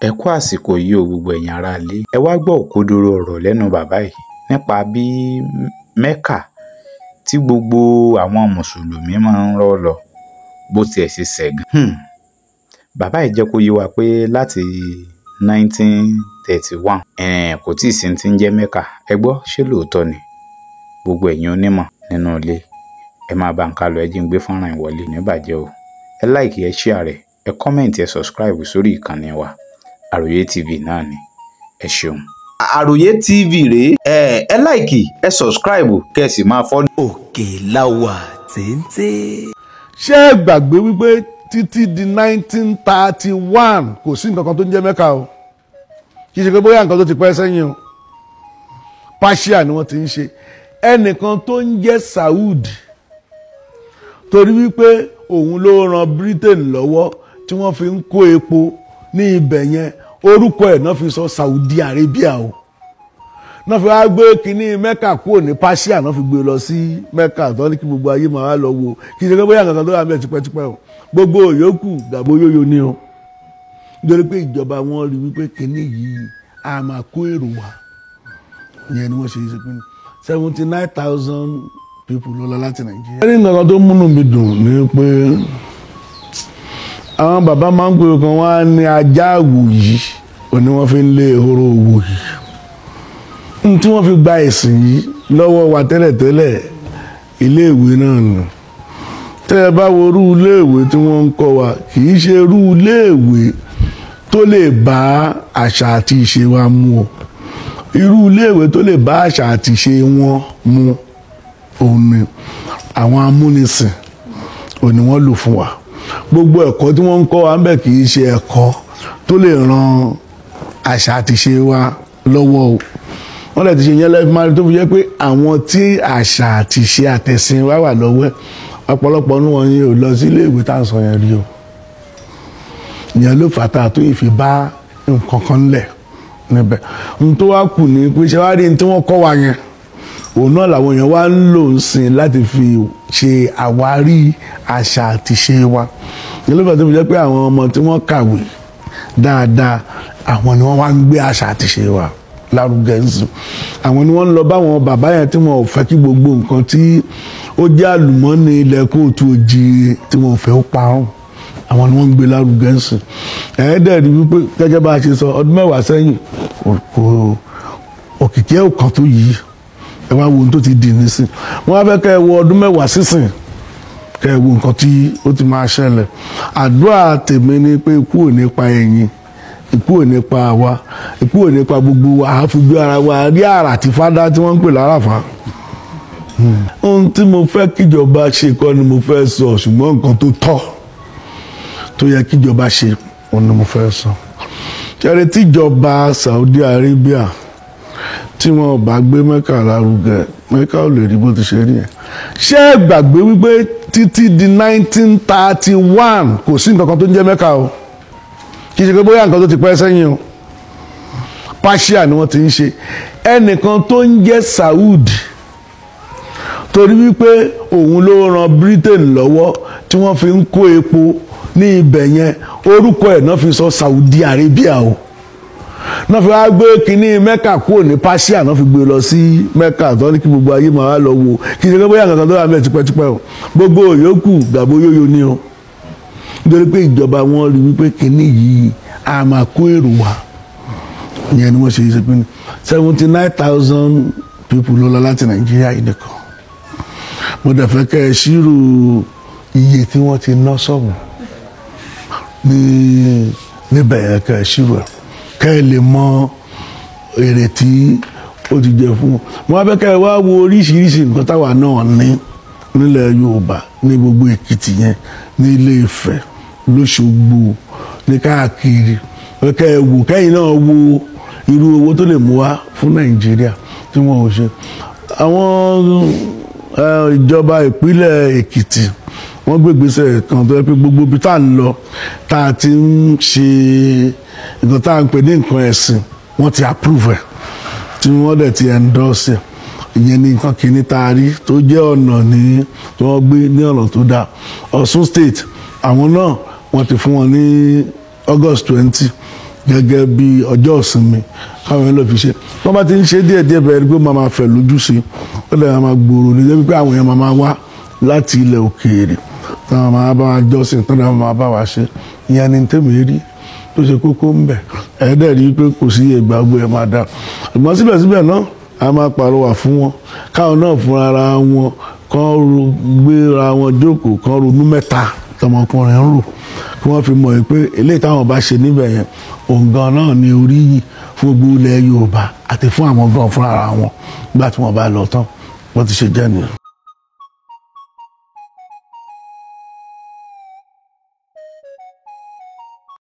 ẹ kú àsìkò yìí o gbogbo ẹ̀yin ará ilé ẹ wá gbọ́ òkodoro ọ̀rọ̀ lẹ́nu bàbá yìí nípa bí Mẹ́kà tí gbogbo àwọn mùsùlùmí máa ń rọ́ lọ bó tiẹ̀ ṣe ṣẹ̀gàn. Bàbá yìí jẹ́ kó yé wa pé láti 1931 kò tí ì sí ti ń jẹ́ Mẹ́kà. Ẹ gbọ́ ṣé lóòótọ́ ni? Gbogbo ẹ̀yin onímọ̀ nínú ilé ẹ máa bá ń kálọ, ẹ jí ń gbé fọ́nrán ìwọlé níbàjẹ́ o. Ẹ like, ẹ share rẹ̀, ẹ comment, ẹ subscribe sórí ìkànnì wa Àròyé TV náà ni. Ẹ ṣeun. Àròyé TV rèé, ẹ like, ẹ subscribe kẹ́ ẹ sì máa follow. Òkèláwà téńté. Ṣé ẹ gbàgbé wípé títí di 1931 kò sí nǹkan kan tó ń jẹ́ Mẹ́kà o? Kì í ṣe pé bóyá nǹkan tó ti pẹ́ sẹ́yìn o. Persia ni wọ́n ti ń ṣe. Ẹnìkan tó ń jẹ́ Saudi, torí wípé òun ló ran Britain lọ́wọ́ tí wọ́n fi ń kó epo ní ibẹ̀ yẹn, orúkọ ẹ̀ náà fi sọ Saudi Arabia o. Náà fi wá gbé kínní Mẹ́kà kúrò ní Persia, náà fi gbé lọ sí Mẹ́kà tó ní kí gbogbo ayé máa wá lọ wo. Kì í ṣe pé bóyá nǹkan tó wà mẹ́ẹ̀ tipẹ́tipẹ́ o. Gbogbo yòókù dàbò yóyó ni o. Nítorí pé ìjọba wọn rí wípé kínní yìí a máa kó èrò wá. Ìyẹn ni wọ́n ṣe ṣe pinnu 79,000 people ló lọ láti Nàìjíríà. Ẹni nǹkan tó múnú mi dùn ni pé àwọn bàbá máa ń pè kan wá ní ajá àwòyí òní wọ́n fi ń lé ehoro òwòyí. Tí wọ́n fi gba ẹ̀sìn yìí lọ́wọ́ wa tẹ́lẹ̀tẹ́lẹ̀ iléèwé náà nù. Tẹ́ ẹ bá wo irú iléèwé tí wọ́n ń kọ́ wa, kì í ṣe irú iléèwé tó lè bá àṣà àti ìṣe wa mu o. Irú iléèwé tó lè bá àṣà àti ìṣe wọn mu òun ni àwọn amúnisìn òní wọ́n lò fún wa. Gbogbo ẹ̀kọ́ tí wọ́n ń kọ́ wa ń bẹ̀ kì í ṣe ẹ̀kọ́ tó lè ran àṣà àti ìṣe wa lọ́wọ́ o. Wọ́n lè ti ṣe yẹn lẹ́fí máa tó fi jẹ́ pé àwọn tí àṣà àti ìṣe àtẹ̀sìn wa wà lọ́wọ́ ẹ̀ ọ̀pọ̀lọpọ̀ ní wọn yóò lọ sí ilé ìwé tá à ń sọ yẹn rí o. Ìyẹn ló fàtà tó ìfi bá nǹkan kan lẹ̀ níbẹ̀. Ohun tó wá kù ní pé ṣe wá rí ní tí wọ́n kọ́ wa yẹn, òun náà làwọn èèyàn wá ń lò ń sìn láti fi ṣe àwárí àṣà àti ìṣe wa. Ìyẹn ló fàtà tó fi jẹ́ pé àwọn ọmọ tí wọ́n kàwé dáadáa àwọn ni wọ́n wá ń gbé àṣà àti ìṣe wa lárugẹ nsìn. Àwọn ni wọ́n ń lọ bá àwọn bàbá yẹn tí wọ́n ò fẹ́ kí gbogbo nǹkan tí ó jẹ́ àlùmọ́ọ́nì ilẹ̀ kóòtù òjìire tí wọ́n ò fẹ́ ó parun. Àwọn ni wọ́n ń gbé lárugẹ nsìn. Ẹ̀ẹ́dẹ̀ẹ́dì wípé gẹ́gẹ́ bá a ṣe sọ ọdún mẹ́wàá sẹ́yìn òkìkí ẹ̀ ò kàn tó yìí. Ẹ wá wo ohun tó ti dì nísìn. Wọ́n á fẹ́ kẹ́ ẹ wo ọdún mẹ́wàá sísìn kẹ́ ẹ wo nǹkan tí ó ti máa ṣẹlẹ̀. Àdúrà tèmi ni pé ikú ò ní pa ẹ̀yin, ikú ò ní pa àwa, ikú ò ní pa gbogbo wa, àfojú ara wa rí àrà tí fádá tí wọ́n ń pè láràfá. Ohun tí mo fẹ́ kíjọba ṣe kọ́ ni mo fẹ́ sọ, ṣùgbọ́n nǹkan tó tọ́ tó yẹ kíjọba ṣe òun ni mo fẹ́ sọ. Ṣẹ́rí tíjọba Saudi Arabia tí wọn ò bá gbé Mẹ́kà lárugẹ, Mẹ́kà ò lè rí bó ti ṣe rí yẹn. Ṣé ẹ gbàgbé wípé títí di 1931 kò sí nǹkan kan tó ń jẹ́ Mẹ́kà o? Kì í ṣe pé bóyá nǹkan tó ti pẹ́ sẹ́yìn o. Persia ni wọ́n ti ń ṣe. Ẹnìkan tó ń jẹ́ Saudi, torí wípé òun ló ran Britain lọ́wọ́ tí wọ́n fi ń kó epo ní ibẹ̀ yẹn, orúkọ ẹ̀ náà fi sọ Saudi Arabia o. Náà fi wá gbé kínní Mẹ́kà kúrò ní Persia, náà fi gbé lọ sí Mẹ́kà tó ní kí gbogbo ayé máa wá lọ wo. Kì í ṣe pé bóyá nǹkan tó wà mẹ́ẹ̀ tipẹ́tipẹ́ o. Gbogbo yòókù dàbò yóyó ni o. Nítorí pé ìjọba wọn rí wípé kínní yìí a máa kó èrò wá. Ìyẹn ni wọ́n ṣe ṣe pinnu 79,000 people ló lọ láti Nàìjíríà yìí nìkan. Mo dẹ̀ fẹ́ kẹ́ ẹ ṣírò iye tí wọ́n ti ná sọ̀hún níbẹ̀ yẹn, kẹ́ ẹ ṣírò ẹ̀ kẹ́ ẹ lè mọ èrè tí ó ti jẹ fún wọn. Mo wá fẹ́ kẹ́ ẹ wá wo oríṣiríṣi nǹkan táwa náà ní nílẹ̀ Yorùbá, ní gbogbo Èkìtì yẹn, ní Ilé Ifẹ̀, l'Óṣogbo, ní káàkiri. Kẹ́ ẹ wò, kẹ́yìn náà wo irú owó tó lè mú wá fún Nàìjíríà tí wọ́n ò ṣe. Àwọn ìjọba ìpínlẹ̀ Èkìtì wọ́n gbé ìgbésẹ̀ kan tó yẹ pé gbogbo ibi tá à ń lọ tá a ti ń ṣe nǹkan tá à ń pè ní nǹkan ẹ̀sìn wọ́n ti approve ẹ̀ tí wọ́n dẹ̀ ti endorse ẹ̀. Ìyẹn ni nǹkan kìíní tá a rí tó jẹ́ ọ̀nà ní tí wọ́n gbé ní ọ̀nà tó dáa. Ọ̀ṣun State àwọn náà wọ́n ti fún wọn ní August 20 gẹ́gẹ́ bí ọjọ́ ìsinmi káwọn yẹn lọ fi ṣe wọ́n bá ti ń ṣe díẹ̀díẹ̀ bẹ̀rẹ̀ pé máa fẹ̀ lójú sí ó lè máa gbòòrò ní débi pé àwọn yẹn máa wá láti ilẹ̀ òkèèrè táwọn máa bá wa jọ́sìn táwọn máa bá wa ṣe ìyẹn ni tèmi rí tó ṣe kókó ń bẹ̀ ẹ̀ẹ́dẹ̀ rí pé kò sí ìgbàgbọ́ ẹ̀ máa dá ṣùgbọ́n síbẹ̀síbẹ̀ náà a máa pàrọwà fún wọn káwọn náà fún ara wọn kán gbéra wọn jókòó kán ronú mẹ́ta tọmọkùnrin ń rò kí wọ́n fi mọ̀ pé eléyìí táwọn bá ṣe níbẹ̀ yẹn òǹgan náà ni orí yìí fún gbogbo ilẹ̀ Yorùbá àti fún àwọn gan fúnra wọn nígbà tí wọ́n bá lọ tán wọ́n ti ṣe jẹ́ nìyẹn.